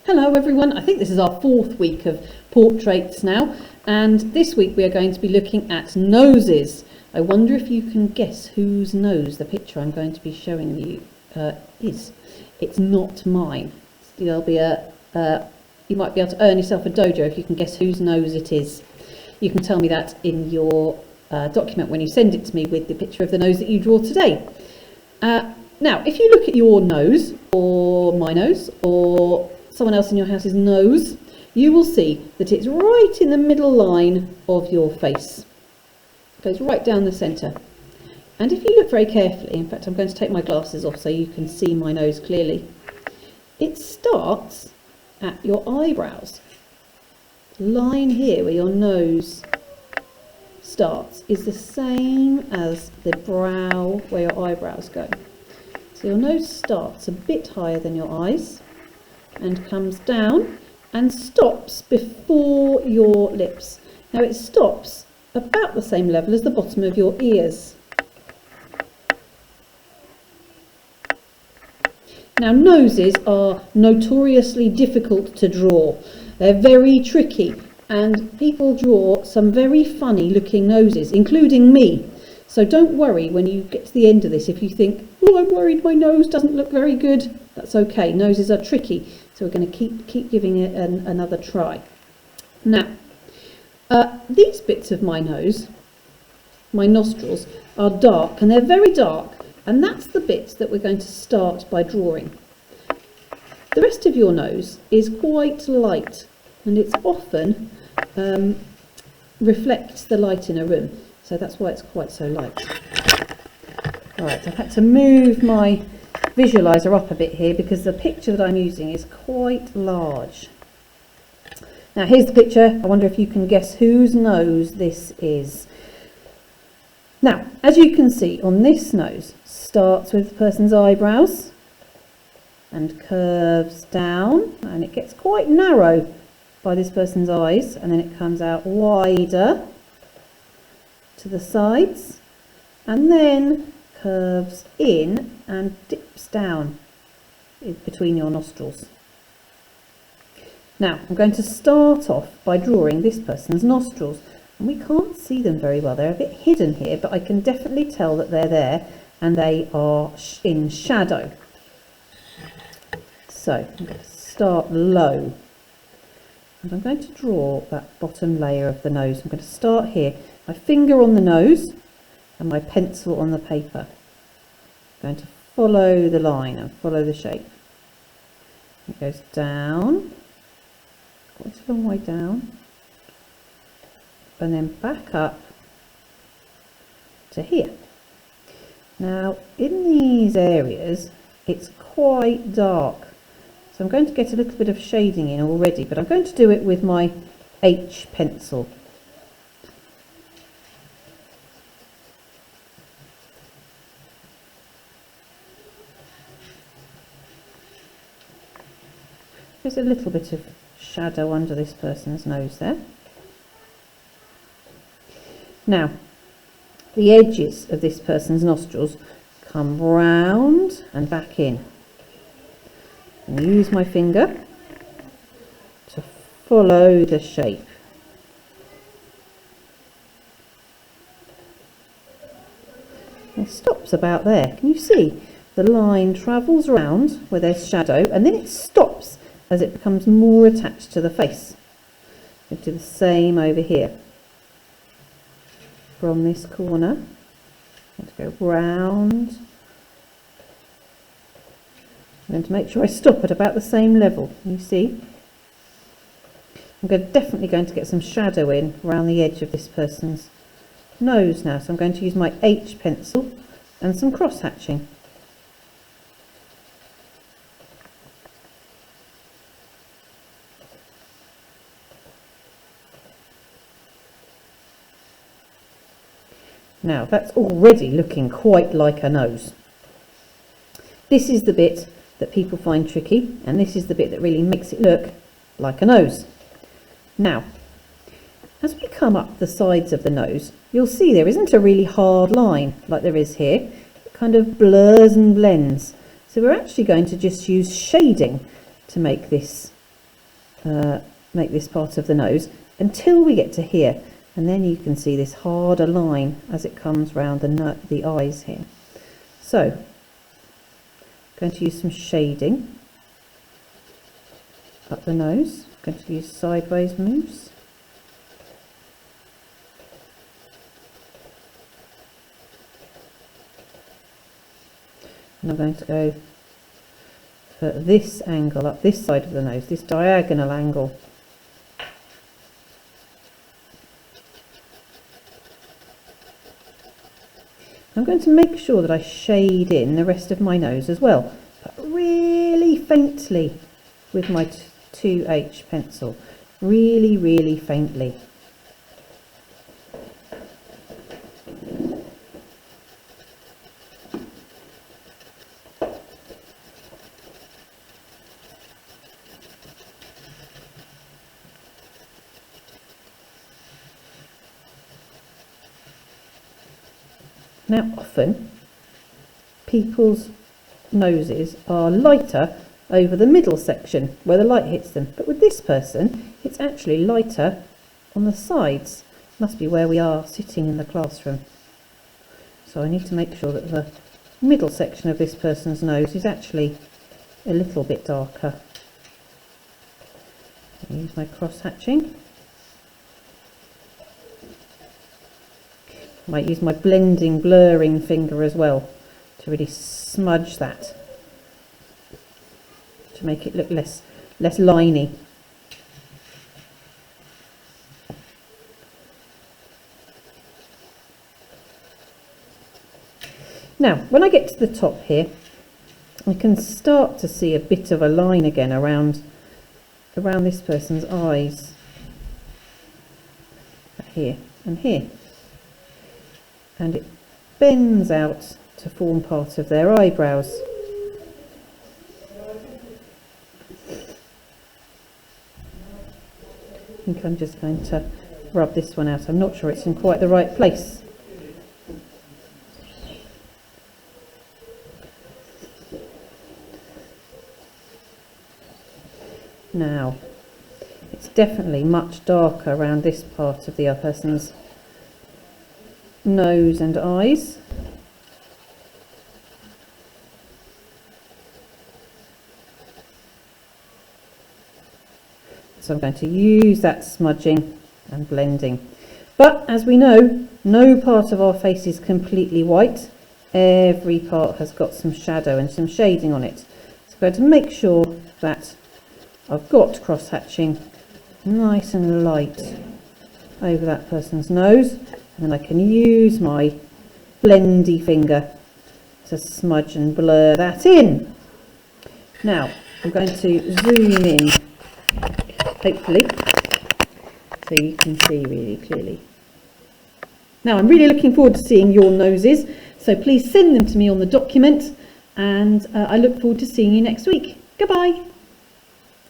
Hello everyone, I think this is our fourth week of portraits now, and this week we are going to be looking at noses. I wonder if you can guess whose nose the picture I'm going to be showing you is. It's not mine. There'll be you might be able to earn yourself a dojo if you can guess whose nose it is. You can tell me that in your document when you send it to me with the picture of the nose that you draw today. Now, if you look at your nose, or my nose, or someone else in your house's nose, you will see that it's right in the middle line of your face. It goes right down the centre. And if you look very carefully, in fact I'm going to take my glasses off so you can see my nose clearly, it starts at your eyebrows. The line here where your nose starts is the same as the brow where your eyebrows go. So your nose starts a bit higher than your eyes and comes down and stops before your lips. Now it stops about the same level as the bottom of your ears. Now noses are notoriously difficult to draw. They're very tricky and people draw some very funny looking noses, including me. So don't worry when you get to the end of this if you think, oh, I'm worried my nose doesn't look very good. That's okay, noses are tricky, so we're going to keep giving it another try. Now, these bits of my nose, my nostrils, are dark, and they're very dark, and that's the bits that we're going to start by drawing. The rest of your nose is quite light, and it's often reflects the light in a room, so that's why it's quite so light. Right, I've had to move my visualizer up a bit here because the picture that I'm using is quite large. Now here's the picture. I wonder if you can guess whose nose this is. Now, as you can see on this nose, starts with the person's eyebrows and curves down, and it gets quite narrow by this person's eyes, and then it comes out wider to the sides and then curves in and dips down between your nostrils. Now I'm going to start off by drawing this person's nostrils, and we can't see them very well. They're a bit hidden here, but I can definitely tell that they're there and they are in shadow. So I'm going to start low and I'm going to draw that bottom layer of the nose. I'm going to start here, my finger on the nose and my pencil on the paper. I'm going to follow the line and follow the shape. It goes down, quite a long way down, and then back up to here. Now in these areas it's quite dark, so I'm going to get a little bit of shading in already, but I'm going to do it with my H pencil. There's a little bit of shadow under this person's nose there. Now, the edges of this person's nostrils come round and back in. And use my finger to follow the shape. It stops about there. Can you see? The line travels around where there's shadow and then it stops as it becomes more attached to the face. We'll do the same over here. From this corner, I'm going to go round. I'm going to make sure I stop at about the same level. You see? I'm definitely going to get some shadow in around the edge of this person's nose now. So I'm going to use my H pencil and some cross hatching. Now that's already looking quite like a nose. This is the bit that people find tricky, and this is the bit that really makes it look like a nose. Now, as we come up the sides of the nose, you'll see there isn't a really hard line like there is here. It kind of blurs and blends. So we're actually going to just use shading to make this make this part of the nose until we get to here, and then you can see this harder line as it comes round the eyes here. So I'm going to use some shading up the nose. I'm going to use sideways moves. And I'm going to go for this angle up this side of the nose, this diagonal angle. I'm going to make sure that I shade in the rest of my nose as well, but really faintly with my 2H pencil, really faintly. Now often people's noses are lighter over the middle section where the light hits them, but with this person it's actually lighter on the sides. Must be where we are sitting in the classroom. So I need to make sure that the middle section of this person's nose is actually a little bit darker. I'll use my cross hatching. Might use my blending, blurring finger as well to really smudge that, to make it look less liney. Now, when I get to the top here, I can start to see a bit of a line again around this person's eyes, here and here. And it bends out to form part of their eyebrows. I think I'm just going to rub this one out. I'm not sure it's in quite the right place. Now, it's definitely much darker around this part of the other person's nose and eyes. So I'm going to use that smudging and blending. But as we know, no part of our face is completely white. Every part has got some shadow and some shading on it. So I'm going to make sure that I've got cross hatching nice and light over that person's nose. And then I can use my blendy finger to smudge and blur that in. Now I'm going to zoom in, hopefully, so you can see really clearly. Now I'm really looking forward to seeing your noses, so please send them to me on the document, and I look forward to seeing you next week. Goodbye.